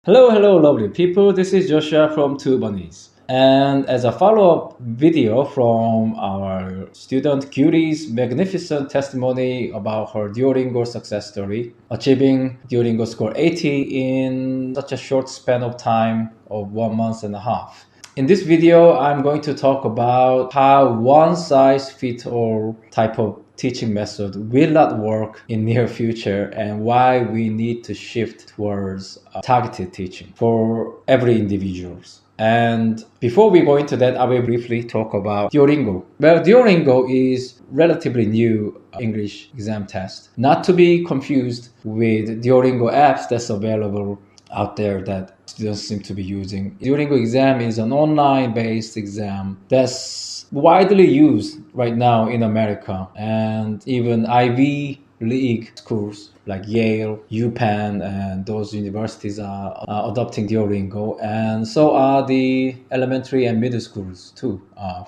Hello, lovely people. This is Joshua from Turbonize. And as a follow-up video from our student Gyuri's magnificent testimony about her 듀오링고 success story, achieving 듀오링고 score 80 in such a short span of time of 1 month and a half. In this video, I'm going to talk about how one-size-fits-all type of teaching method will not work in near future and why we need to shift towards targeted teaching for every individuals. And before we go into that, I will briefly talk about 듀오링고. Well, 듀오링go is relatively new English exam test, not to be confused with 듀오링go apps that's available out there that students seem to be using. 듀오링go exam is an online-based exam that's widely used right now in America, and even Ivy schools like Yale, UPenn, and those universities are adopting 듀오링go, and so are the elementary and middle schools too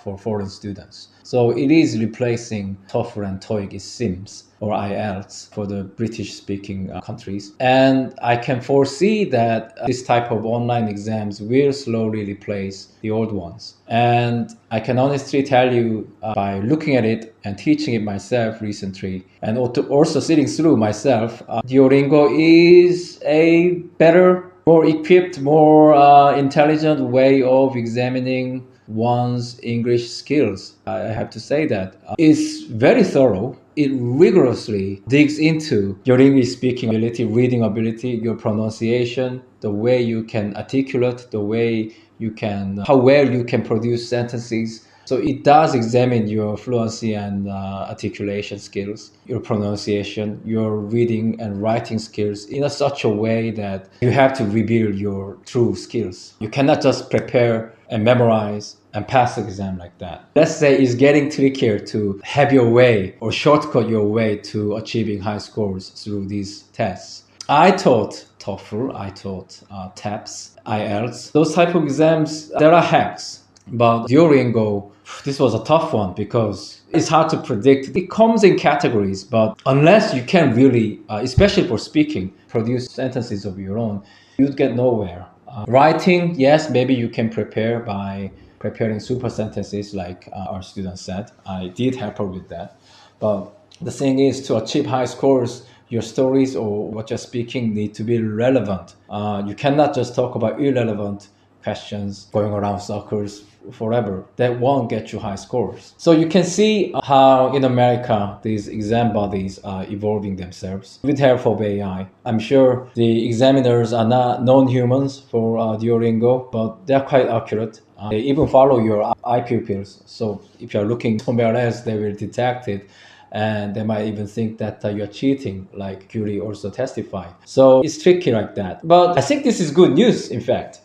for foreign students. So it is replacing TOEFL and TOEIC, it seems, or IELTS for the British-speaking countries. And I can foresee that this type of online exams will slowly replace the old ones. And I can honestly tell you by looking at it and teaching it myself recently, and also sitting through myself, 듀오링go is a better, more equipped, more intelligent way of examining one's English skills. I have to say that. It's very thorough. It rigorously digs into your English speaking ability, reading ability, your pronunciation, the way you can articulate, the way you can, how well you can produce sentences. So it does examine your fluency and articulation skills, your pronunciation, your reading and writing skills in such a way that you have to reveal your true skills. You cannot just prepare and memorize and pass the exam like that. Let's say it's getting trickier to have your way or shortcut your way to achieving high scores through these tests. I taught TOEFL, I taught TAPS, IELTS. Those type of exams, there are hacks. But 듀오링고, this was a tough one because it's hard to predict. It comes in categories, but unless you can really, especially for speaking, produce sentences of your own, you'd get nowhere. Writing, yes, maybe you can prepare by preparing super sentences like our student said. I did help her with that. But the thing is, to achieve high scores, your stories or what you're speaking need to be relevant. You cannot just talk about irrelevant questions going around circles forever. That won't get you high scores. So you can see how in America these exam bodies are evolving themselves with help of AI. I'm sure the examiners are not non-humans for 듀오링고, but they're quite accurate. They even follow your eye pupils. So if you're looking somewhere else, they will detect it. And they might even think that you're cheating, like Gyuri also testified. So it's tricky like that. But I think this is good news, in fact.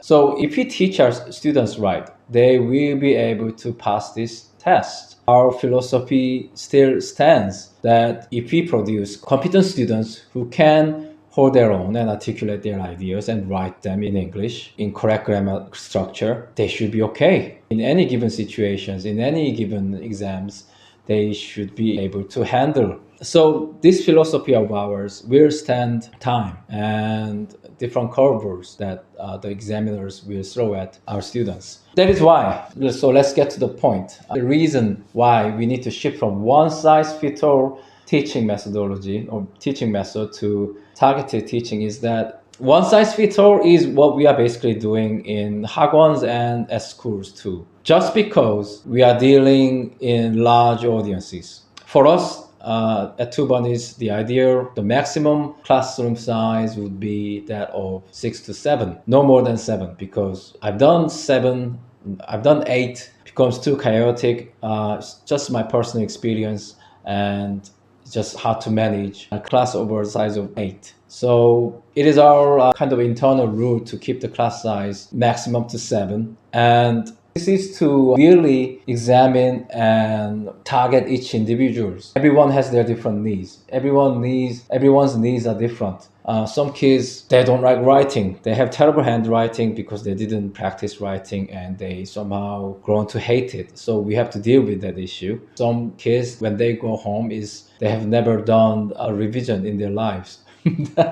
So if we teach our students right, they will be able to pass this test. Our philosophy still stands that if we produce competent students who can hold their own and articulate their ideas and write them in English in correct grammar structure, they should be okay. In any given situations, in any given exams, they should be able to handle. So this philosophy of ours will stand time and different curveballs that the examiners will throw at our students. That is why, so let's get to the point. The reason why we need to shift from one-size-fits-all teaching methodology or teaching method to targeted teaching is that one-size-fits-all is what we are basically doing in 학원s and at schools too. Just because we are dealing in large audiences. For us, at Turbonize, the maximum classroom size would be that of 6 to 7, no more than 7, because I've done 7, I've done 8, becomes too chaotic. It's just my personal experience, and it's just hard to manage a class over the size of 8. So it is our kind of internal rule to keep the class size maximum to 7, and this is to really examine and target each individual. Everyone has their different needs. Everyone's needs are different. Some kids, they don't like writing. They have terrible handwriting because they didn't practice writing and they somehow grown to hate it. So we have to deal with that issue. Some kids, when they go home, they have never done a revision in their lives.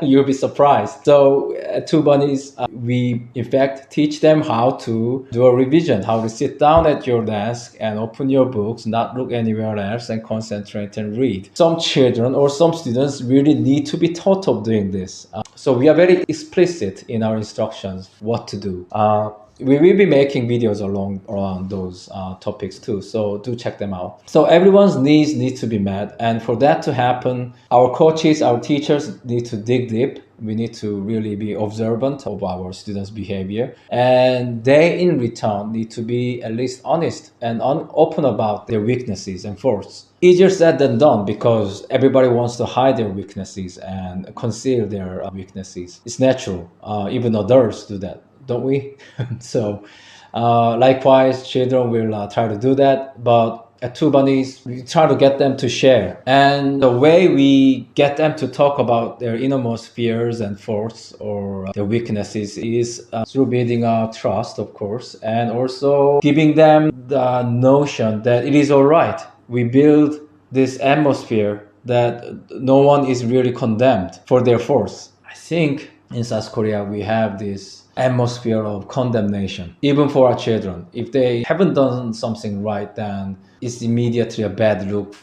You'll be surprised. So at Turbonize, we in fact teach them how to do a revision, how to sit down at your desk and open your books, not look anywhere else, and concentrate and read. Some children or some students really need to be taught of doing this. So we are very explicit in our instructions what to do. We will be making videos around those topics too, so do check them out. So everyone's needs need to be met, and for that to happen, our coaches, our teachers need to dig deep. We need to really be observant of our students' behavior, and they in return need to be at least honest and open about their weaknesses and faults. Easier said than done, because everybody wants to hide their weaknesses and conceal their weaknesses. It's natural. Even adults do that, don't we? So likewise, children will try to do that, but at Turbonize, we try to get them to share. And the way we get them to talk about their innermost fears and faults or their weaknesses is through building trust, of course, and also giving them the notion that it is all right. We build this atmosphere that no one is really condemned for their faults. I think in South Korea, we have this atmosphere of condemnation, even for our children. If they haven't done something right, then it's immediately a bad look.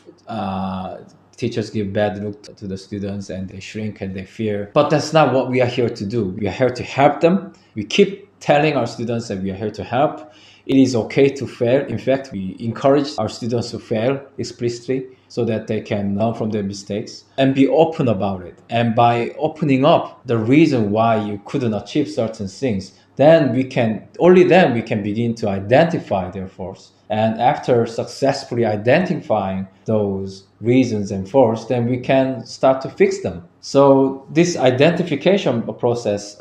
Teachers give bad look to the students, and they shrink and they fear. But that's not what we are here to do. We are here to help them. We keep telling our students that we are here to help. It is okay to fail. In fact, we encourage our students to fail explicitly so that they can learn from their mistakes and be open about it. And by opening up the reason why you couldn't achieve certain things, then we can begin to identify their faults. And after successfully identifying those reasons and faults, then we can start to fix them. So this identification process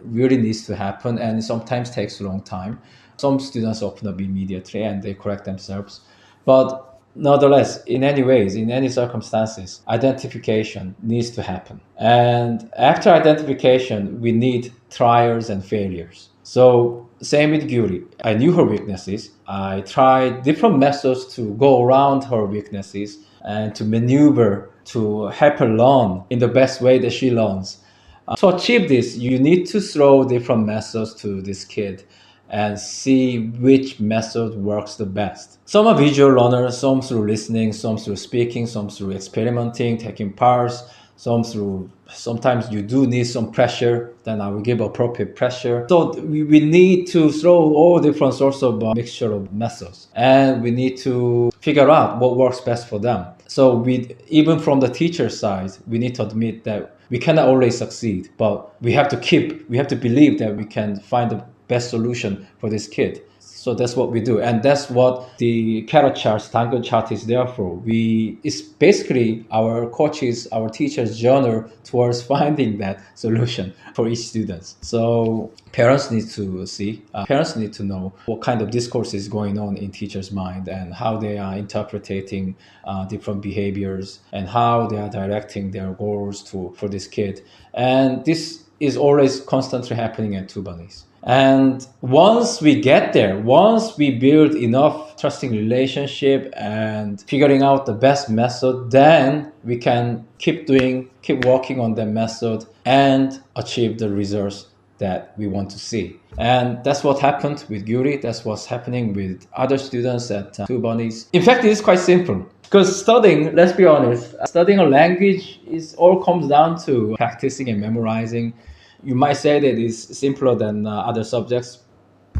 really needs to happen, and it sometimes takes a long time. Some students open up immediately and they correct themselves. But nonetheless, in any circumstances, identification needs to happen. And after identification, we need trials and failures. So same with Gyuri. I knew her weaknesses. I tried different methods to go around her weaknesses and to maneuver to help her learn in the best way that she learns. To achieve this, you need to throw different methods to this kid and see which method works the best. Some are visual learners, some through listening, some through speaking, some through experimenting, taking parts, sometimes you do need some pressure, then I will give appropriate pressure. So we need to throw all different sorts of mixture of methods, and we need to figure out what works best for them. So even from the teacher side, we need to admit that we cannot always succeed, but we have to believe that we can find the best solution for this kid. So that's what we do, and that's what the carrot charts, 당근 chart is there for. It's basically our coaches, our teachers' journey towards finding that solution for each student. So parents need to parents need to know what kind of discourse is going on in teachers' mind and how they are interpreting different behaviors and how they are directing their goals for this kid. And this is always constantly happening at Turbonize. And once we get there, once we build enough trusting relationship and figuring out the best method, then we can keep working on that method and achieve the results that we want to see. And that's what happened with Gyuri. That's what's happening with other students at Turbonize. In fact, it is quite simple. Because studying, let's be honest, studying a language all comes down to practicing and memorizing. You might say that it's simpler than other subjects.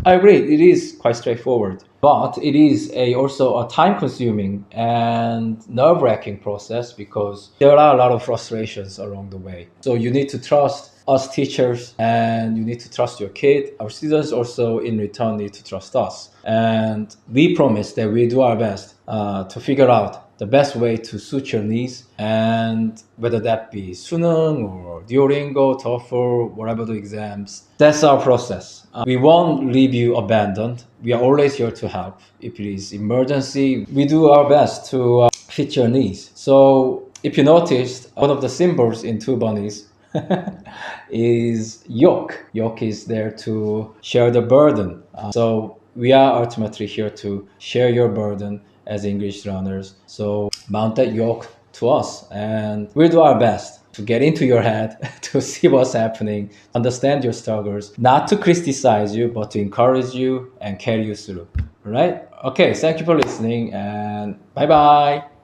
I agree, it is quite straightforward. But it is also a time-consuming and nerve-wracking process because there are a lot of frustrations along the way. So you need to trust us teachers and you need to trust your kid. Our students also in return need to trust us. And we promise that we do our best to figure out the best way to suit your needs, and whether that be 수능 or 듀오링고, TOEFL, whatever the exams. That's our process. We won't leave you abandoned. We are always here to help. If it is emergency, we do our best to fit your needs. So if you noticed, one of the symbols in Turbonize is yoke. Yoke is there to share the burden. So we are ultimately here to share your burden as English learners. So mount that yoke to us, and we'll do our best to get into your head, to see what's happening, understand your struggles, not to criticize you, but to encourage you and carry you through. All right? Okay, thank you for listening, and bye-bye.